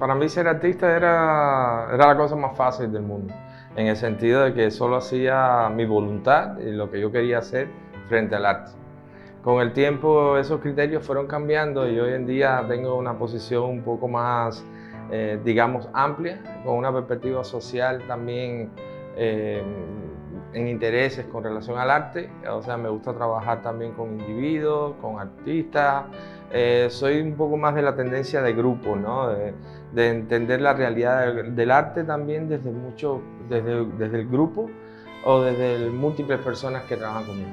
Para mí ser artista era la cosa más fácil del mundo, en el sentido de que solo hacía mi voluntad y lo que yo quería hacer frente al arte. Con el tiempo esos criterios fueron cambiando y hoy en día tengo una posición un poco más, digamos, amplia, con una perspectiva social también en intereses con relación al arte. O sea, me gusta trabajar también con individuos, con artistas. Soy un poco más de la tendencia de grupo, ¿no? De entender la realidad del arte también desde el grupo o desde múltiples personas que trabajan conmigo.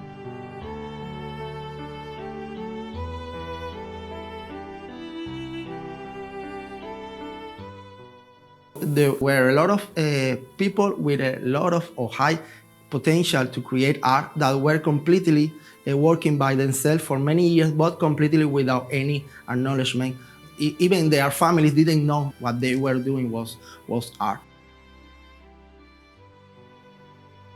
There were a lot of people with a lot of or high potential to create art that were completely working by themselves for many years, but completely without any acknowledgement. Even their families didn't know what they were doing was art.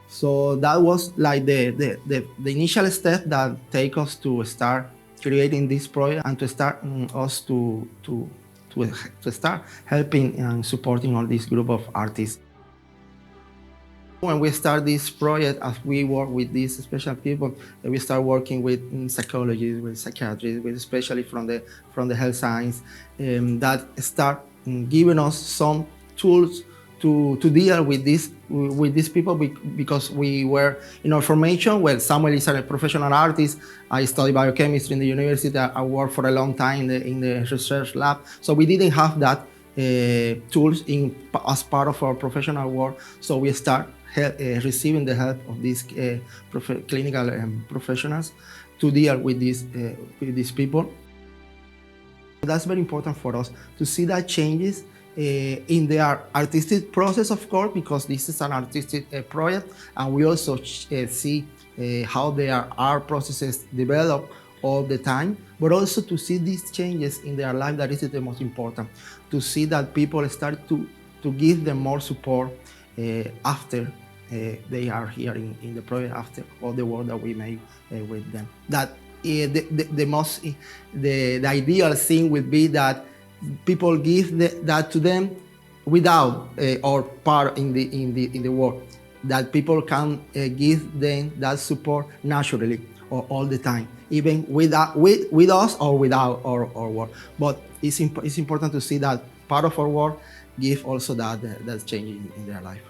So that was like the initial step that take us to start creating this project and to start us to start helping and supporting all this group of artists. When we start this project, as we work with these special people, we start working with psychologists, with psychiatrists, with especially from the health science, that start giving us some tools to deal with these people, because we were in our formation. Well, Samuel is a professional artist. I studied biochemistry in the university. I worked for a long time in the research lab. So we didn't have that tools as part of our professional work. So we start receiving the help of these clinical professionals to deal with these people. That's very important for us to see that changes in their artistic process, of course, because this is an artistic project, and we also see how their art processes develop all the time, but also to see these changes in their life. That is the most important, to see that people start to give them more support after they are here in the project, after all the work that we make with them. That the ideal thing would be that people give that to them without or part in the work. That people can give them that support naturally or all the time, even with us or without our work. But it's important to see that part of our work give also that change in their life.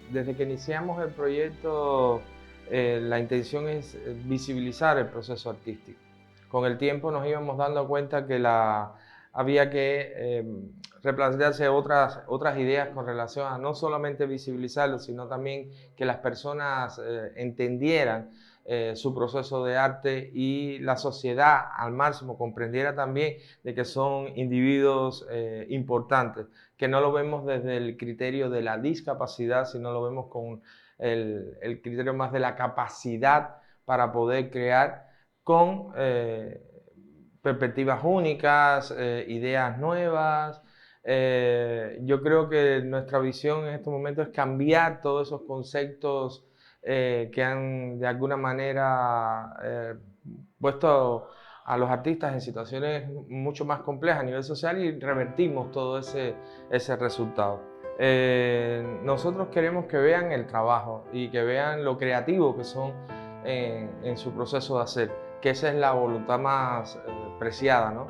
Desde que iniciamos el proyecto, la intención es visibilizar el proceso artístico. Con el tiempo nos íbamos dando cuenta que había que replantearse otras ideas con relación a no solamente visibilizarlo, sino también que las personas entendieran su proceso de arte y la sociedad al máximo comprendiera también de que son individuos importantes, que no lo vemos desde el criterio de la discapacidad, sino lo vemos con el criterio más de la capacidad para poder crear con perspectivas únicas, ideas nuevas. Yo creo que nuestra visión en este momento es cambiar todos esos conceptos que han de alguna manera puesto a los artistas en situaciones mucho más complejas a nivel social, y revertimos todo ese resultado. Nosotros queremos que vean el trabajo y que vean lo creativo que son en su proceso de hacer, que esa es la voluntad más preciada, ¿no?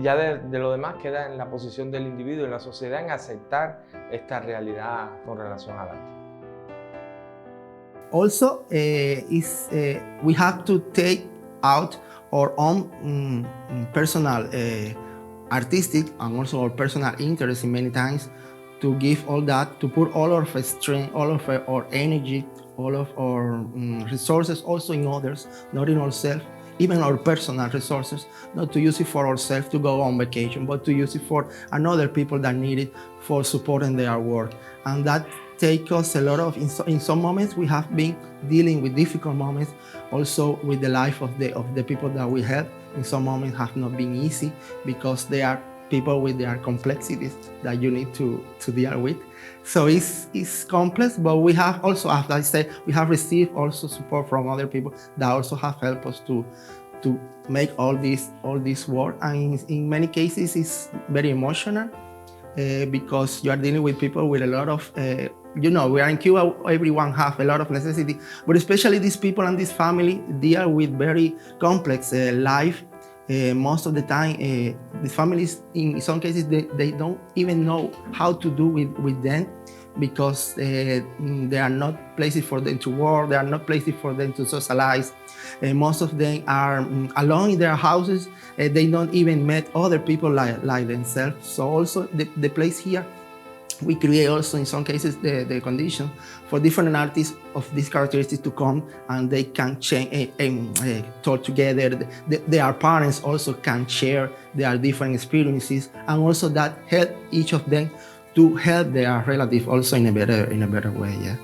Ya de lo demás queda en la posición del individuo y la sociedad en aceptar esta realidad con relación al arte. Also, we have to take out our own personal artistic and also our personal interest in many times, to give all that, to put all of our strength, all of our energy, all of our resources also in others, not in ourselves, even our personal resources, not to use it for ourselves to go on vacation, but to use it for another people that need it for supporting their work. And that takes us a lot of, in some moments we have been dealing with difficult moments, also with the life of the people that we help. In some moments have not been easy, because they are people with their complexities that you need to deal with. So it's complex, but we have also, as I said, we have received also support from other people that also have helped us to to make all this work. And in many cases, it's very emotional because you are dealing with people with a lot of, we are in Cuba, everyone have a lot of necessity, but especially these people and this family deal with very complex life. Most of the time, the families, in some cases, they don't even know how to do with them, because there are not places for them to work, there are not places for them to socialize. Most of them are alone in their houses. They don't even meet other people like themselves. So also the place here, we create also in some cases the condition for different artists of these characteristics to come, and they can change and talk together. Their parents also can share their different experiences, and also that help each of them to help their relative also in a better way. Yeah.